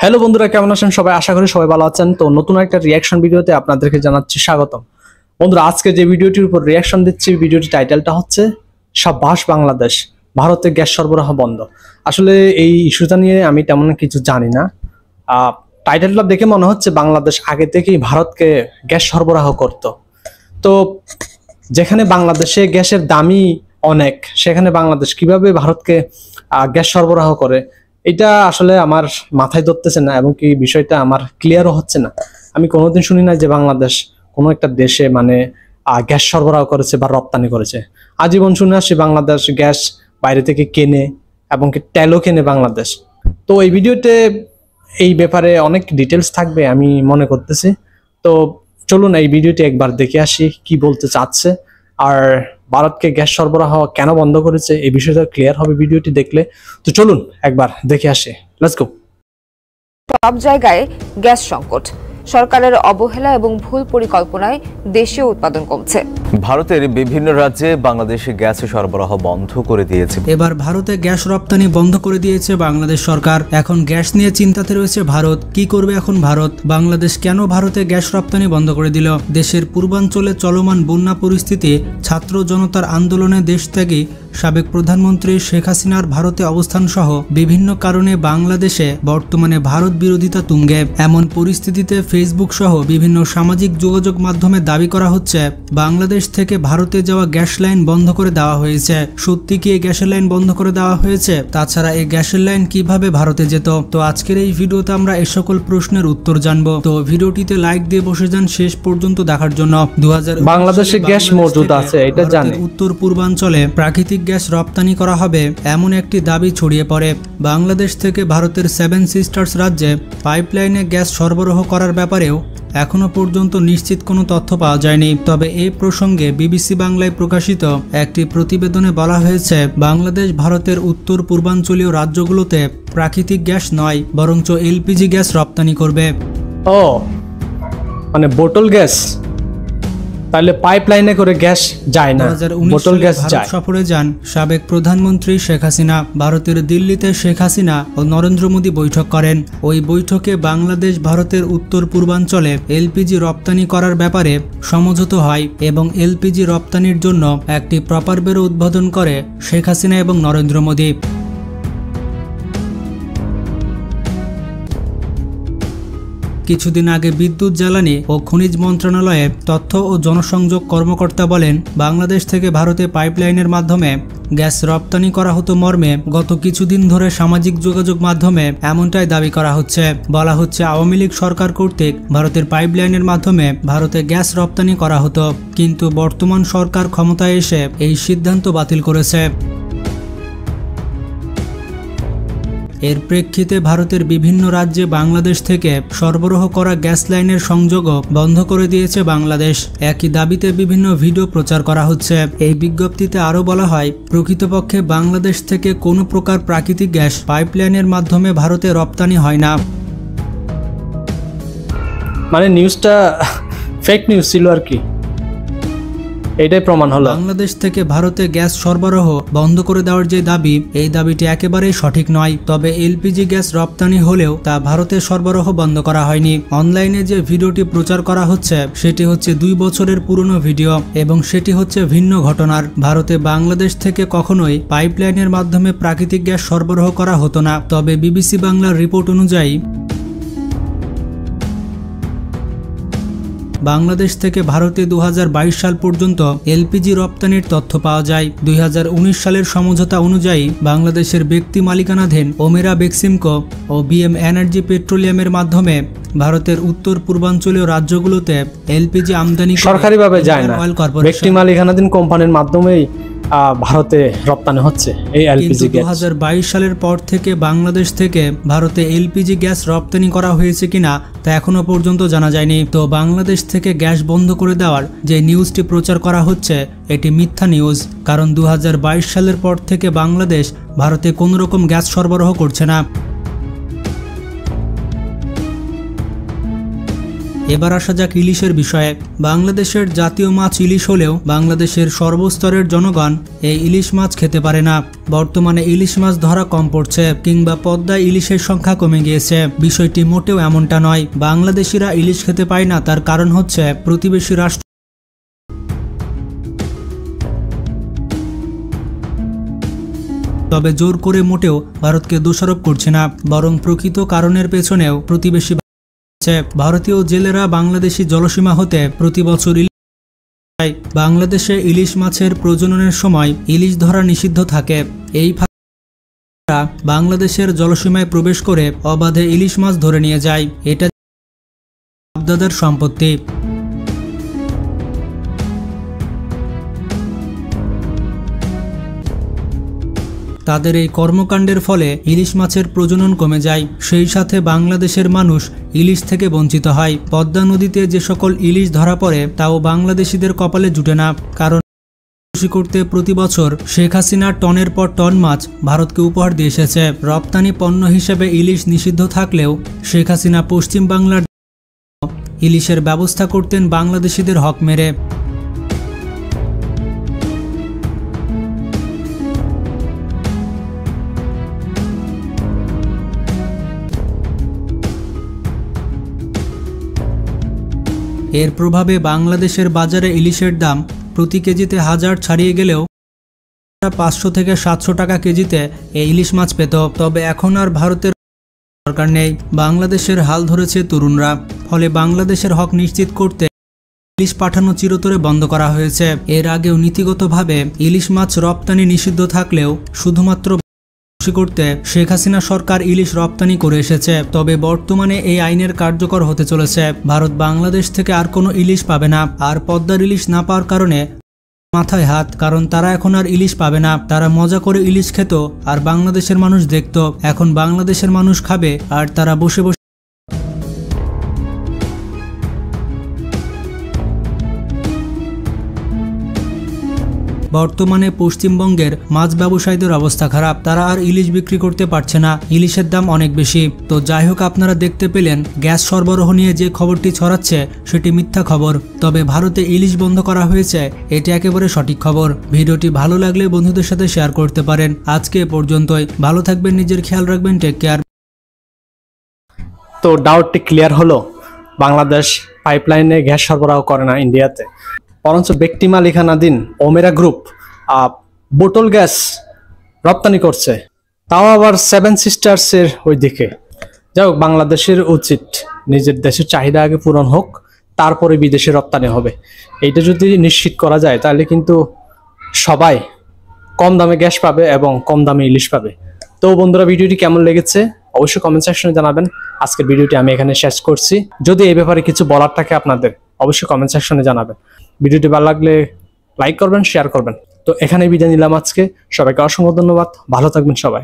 Hello বন্ধুরা, কেমন আছেন সবাই? আশা করি সবাই ভালো আছেন। তো নতুন একটা রিয়াকশন ভিডিওতে আপনাদেরকে জানাচ্ছি স্বাগতম। বন্ধুরা, আজকে যে ভিডিওটির উপর রিয়াকশন দিচ্ছি, ভিডিওটির টাইটেলটা হচ্ছে সাব্বাস বাংলাদেশ, ভারতে গ্যাস সরবরাহ বন্ধ। আসলে এই ইস্যুটা নিয়ে আমি তেমন কিছু জানি না। টাইটেলটা দেখে মনে হচ্ছে বাংলাদেশ আগে থেকেই ভারতকে গ্যাস সরবরাহ করত। তো যেখানে বাংলাদেশে গ্যাসের দামই অনেক, সেখানে বাংলাদেশ কিভাবে ভারতকে গ্যাস সরবরাহ করে, এটা আসলে আমার মাথায় ধরতেছে না, এবং কি বিষয়টা আমার ক্লিয়ারও হচ্ছে না। আমি কোনোদিন শুনি না যে বাংলাদেশ কোনো একটা দেশে গ্যাস সরবরাহ করেছে বা রপ্তানি করেছে। আজীবন শুনে আসছি বাংলাদেশ গ্যাস বাইরে থেকে কেনে, এবং কি তেলও কেনে বাংলাদেশ। তো এই ভিডিওতে এই ব্যাপারে অনেক ডিটেলস থাকবে আমি মনে করতেছি। তো চলুন এই ভিডিওটি একবার দেখে আসি কি বলতে চাচ্ছে, আর ভারতকে গ্যাস সরবরাহ কেন বন্ধ করেছে এই বিষয়টা ক্লিয়ার হবে ভিডিওটি দেখলে। তো চলুন একবার দেখে আসি, লেটস গো। সব জায়গায় গ্যাস সংকট, সরকারের অবহেলা এবং ভুল পরিকল্পনায় দেশীয় উৎপাদন কমছে। ভারতের বিভিন্ন রাজ্যে বাংলাদেশে গ্যাস সরবরাহ বন্ধ করে দিয়েছে। এবার ভারতে গ্যাস রপ্তানি বন্ধ করে দিয়েছে বাংলাদেশ সরকার। এখন গ্যাস নিয়ে চিন্তাতে রয়েছে ভারত। কি করবে এখন ভারত? বাংলাদেশ কেন ভারতে গ্যাস রপ্তানি বন্ধ করে দিল? দেশের পূর্বাঞ্চলে চলমান বন্যা পরিস্থিতি, ছাত্র জনতার আন্দোলনে দেশ ত্যাগী সাবেক প্রধানমন্ত্রী শেখ হাসিনার ভারতে অবস্থান সহ বিভিন্ন কারণে বাংলাদেশে বর্তমানে ভারত বিরোধিতা তুঙ্গে। এমন পরিস্থিতিতে ফেসবুক সহ বিভিন্ন সামাজিক যোগাযোগ মাধ্যমে দাবি করা হচ্ছে বাংলাদেশ থেকে ভারতে যাওয়া গ্যাস লাইন বন্ধ করে দেওয়া হয়েছে। সত্যি কি এই গ্যাসের লাইন বন্ধ করে দেওয়া হয়েছে? তাছাড়া এই গ্যাসের লাইন কিভাবে ভারতে যেত? তো আজকের এই ভিডিওতে আমরা এই সকল প্রশ্নের উত্তর জানবো। তো ভিডিওটিতে লাইক দিয়ে বসে যান শেষ পর্যন্ত দেখার জন্য। বাংলাদেশে গ্যাস মজুদ আছে এটা জানি। উত্তর পূর্বাঞ্চলে প্রাকৃতিক গ্যাস রপ্তানি করা হবে এমন একটি দাবি ছড়িয়ে পড়ে। বাংলাদেশ থেকে ভারতের 7 সিস্টার্স রাজ্যে পাইপলাইনে গ্যাস সরবরাহ করার ব্যাপারেও এখনো পর্যন্ত নিশ্চিত কোনো তথ্য পাওয়া যায়নি। তবে এই প্রসঙ্গে বিবিসি বাংলায় প্রকাশিত একটি প্রতিবেদনে বলা হয়েছে বাংলাদেশ ভারতের উত্তর পূর্বাঞ্চলীয় রাজ্যগুলোতে প্রাকৃতিক গ্যাস নয়, বরঞ্চ এলপিজি গ্যাস রপ্তানি করবে। ও মানে বোতল গ্যাস, তাহলে পাইপলাইনে করে গ্যাস যায় না, বোতল গ্যাস যায়। সফরে যান সাবেক প্রধানমন্ত্রী শেখ হাসিনা। ভারতের দিল্লিতে শেখ হাসিনা ও নরেন্দ্র মোদী বৈঠক করেন। ওই বৈঠকে বাংলাদেশ ভারতের উত্তর পূর্বাঞ্চলে এলপিজি রপ্তানি করার ব্যাপারে সমঝোতা হয় এবং এলপিজি রপ্তানির জন্য একটি প্রপার বেরো উদ্বোধন করে শেখ হাসিনা এবং নরেন্দ্র মোদী। কিছুদিন আগে বিদ্যুৎ, জ্বালানি ও খনিজ মন্ত্রণালয়ের তথ্য ও জনসংযোগ কর্মকর্তা বলেন বাংলাদেশ থেকে ভারতে পাইপলাইনের মাধ্যমে গ্যাস রপ্তানি করা হতো মর্মে গত কিছুদিন ধরে সামাজিক যোগাযোগ মাধ্যমে এমনটাই দাবি করা হচ্ছে। বলা হচ্ছে আওয়ামী লীগ সরকার কর্তৃক ভারতের পাইপলাইনের মাধ্যমে ভারতে গ্যাস রপ্তানি করা হতো, কিন্তু বর্তমান সরকার ক্ষমতায় এসে এই সিদ্ধান্ত বাতিল করেছে। এর প্রেক্ষিতে ভারতের বিভিন্ন রাজ্যে বাংলাদেশ থেকে সরবরাহ করা গ্যাস লাইনের সংযোগও বন্ধ করে দিয়েছে বাংলাদেশ। একই দাবিতে বিভিন্ন ভিডিও প্রচার করা হচ্ছে। এই বিজ্ঞপ্তিতে আরও বলা হয় প্রকৃতপক্ষে বাংলাদেশ থেকে কোনো প্রকার প্রাকৃতিক গ্যাস পাইপলাইনের মাধ্যমে ভারতে রপ্তানি হয় না। মানে নিউজটা ফেক নিউজ ছিল আর কি, এটাই প্রমাণ হলো। বাংলাদেশ থেকে ভারতে গ্যাস সরবরাহ বন্ধ করে দেওয়ার যে দাবি, এই দাবিটি একেবারেই সঠিক নয়। তবে এলপিজি গ্যাস রপ্তানি হলেও তা ভারতে সরবরাহ বন্ধ করা হয়নি। অনলাইনে যে ভিডিওটি প্রচার করা হচ্ছে সেটি হচ্ছে 2 বছরের পুরনো ভিডিও, এবং সেটি হচ্ছে ভিন্ন ঘটনার। ভারতে বাংলাদেশ থেকে কখনোই পাইপলাইনের মাধ্যমে প্রাকৃতিক গ্যাস সরবরাহ করা হতো না। তবে বিবিসি বাংলার রিপোর্ট অনুযায়ী বাংলাদেশ থেকে ভারতে 2022 সাল পর্যন্ত এলপিজি রপ্তানির তথ্য পাওয়া যায়। 2019 সালের সমঝোতা অনুযায়ী বাংলাদেশের ব্যক্তি মালিকানাধীন ওমেরা বেক্সিমকো ও বিএম এনার্জি পেট্রোলিয়ামের মাধ্যমে ভারতের উত্তর পূর্বাঞ্চলীয় রাজ্যগুলোতে এলপিজি আমদানি সরকারিভাবে যায় না, ব্যক্তি মালিকানাধীন কোম্পানির মাধ্যমেই ভারতে রপ্তানি হচ্ছে এই এলপিজি গ্যাস। 2022 সালের পর থেকে বাংলাদেশ থেকে ভারতে এলপিজি গ্যাস রপ্তানি করা হয়েছে কিনা তা এখনো পর্যন্ত জানা যায়নি। তো বাংলাদেশ থেকে গ্যাস বন্ধ করে দেওয়ার যে নিউজটি প্রচার করা হচ্ছে এটি মিথ্যা নিউজ, কারণ 2022 সালের পর থেকে বাংলাদেশ ভারতে কোনো রকম গ্যাস সরবরাহ করছে না। এবার আসা যাক ইলিশের বিষয়ে। বাংলাদেশের জাতীয় মাছ ইলিশ হলেও বাংলাদেশের সর্বস্তরের জনগণ এই ইলিশ মাছ খেতে পারে না। বর্তমানে ইলিশ মাছ ধরা কম পড়ছে কিংবা পদ্মায় ইলিশের সংখ্যা কমে গিয়েছে। বিষয়টি মোটেও এমনটা নয়। বাংলাদেশিরা ইলিশ খেতে পায় না, তার কারণ হচ্ছে প্রতিবেশী রাষ্ট্র তবে জোর করে মোটেও ভারতকে দোষারোপ করছে না, বরং প্রকৃত কারণের পেছনেও প্রতিবেশী ভারতীয় জেলেরা বাংলাদেশি জলসীমা হতে প্রতি বছর বাংলাদেশে ইলিশ মাছের প্রজননের সময় ইলিশ ধরা নিষিদ্ধ থাকে। এই বাংলাদেশের জলসীমায় প্রবেশ করে অবাধে ইলিশ মাছ ধরে নিয়ে যায়। এটা বাপ-দাদার সম্পত্তি। তাদের এই কর্মকাণ্ডের ফলে ইলিশ মাছের প্রজনন কমে যায়, সেই সাথে বাংলাদেশের মানুষ ইলিশ থেকে বঞ্চিত হয়। পদ্মা নদীতে যে সকল ইলিশ ধরা পড়ে তাও বাংলাদেশিদের কপালে জুটে না, কারণ করতে প্রতি বছর শেখ হাসিনা টনের পর টন মাছ ভারতকে উপহার দিয়ে এসেছে। রপ্তানি পণ্য হিসেবে ইলিশ নিষিদ্ধ থাকলেও শেখ হাসিনা পশ্চিম বাংলার ইলিশের ব্যবস্থা করতেন বাংলাদেশিদের হক মেরে। এর প্রভাবে বাংলাদেশের বাজারে ইলিশের দাম প্রতি কেজিতে 1000 ছাড়িয়ে গেলেও 500 থেকে 700 টাকা কেজিতে এই ইলিশ মাছ পেত। তবে এখন আর ভারতের দরকার নেই, বাংলাদেশের হাল ধরেছে তরুণরা। ফলে বাংলাদেশের হক নিশ্চিত করতে ইলিশ পাঠানো চিরতরে বন্ধ করা হয়েছে। এর আগেও নীতিগতভাবে ইলিশ মাছ রপ্তানি নিষিদ্ধ থাকলেও শুধুমাত্র করতে শেখ হাসিনা সরকার ইলিশ রপ্তানি করে এসেছে। তবে বর্তমানে এই আইনের কার্যকর হতে চলেছে। ভারত বাংলাদেশ থেকে আর কোনো ইলিশ পাবে না। আর পদ্মার ইলিশ না পাওয়ার কারণে মাথায় হাত, কারণ তারা এখন আর ইলিশ পাবে না। তারা মজা করে ইলিশ খেত আর বাংলাদেশের মানুষ দেখত। এখন বাংলাদেশের মানুষ খাবে আর তারা বসে বসে। বর্তমানে পশ্চিমবঙ্গের মাছ ব্যবসায়ীদের অবস্থা খারাপ, তারা আর ইলিশ বিক্রি করতে পারছে না, ইলিশের দাম অনেক বেশি। তো যাই হোক, আপনারা দেখতে পেলেন গ্যাস সরবরাহ নিয়ে যে খবরটি ছড়াচ্ছে সেটি মিথ্যা খবর। তবে ভারতে ইলিশ বন্ধ করা হয়েছে, এটি একেবারে সঠিক খবর। ভিডিওটি ভালো লাগলে বন্ধুদের সাথে শেয়ার করতে পারেন। আজকে এ পর্যন্তই। ভালো থাকবেন, নিজের খেয়াল রাখবেন, টেক কেয়ার। তো ডাউটটি ক্লিয়ার হলো, বাংলাদেশ পাইপলাইনে গ্যাস সরবরাহ করে না ইন্ডিয়াতে, বরঞ্চ ব্যক্তি মালিকানাধীন ওমেরা গ্রুপ বোতল গ্যাস রপ্তানি করছে, তাও আবার 7 সিস্টার্সের ওই দিকে। যাই হোক, বাংলাদেশের উচিত নিজের দেশের চাহিদা আগে পূরণ হোক, তারপরে বিদেশে রপ্তানি হবে। এইটা যদি নিশ্চিত করা যায় তাহলে কিন্তু সবাই কম দামে গ্যাস পাবে এবং কম দামে ইলিশ পাবে। তো বন্ধুরা, ভিডিওটি কেমন লেগেছে অবশ্যই কমেন্ট সেকশনে জানাবেন। আজকের ভিডিওটি আমি এখানে শেষ করছি। যদি এই ব্যাপারে কিছু বলার থাকে আপনাদের, অবশ্যই কমেন্ট সেকশনে জানাবেন। ভিডিওটি ভালো লাগলে লাইক করবেন, শেয়ার করবেন। তো এখানে বিদায় নিলাম আজকে। সবাইকে অসংখ্য ধন্যবাদ। ভালো থাকবেন সবাই।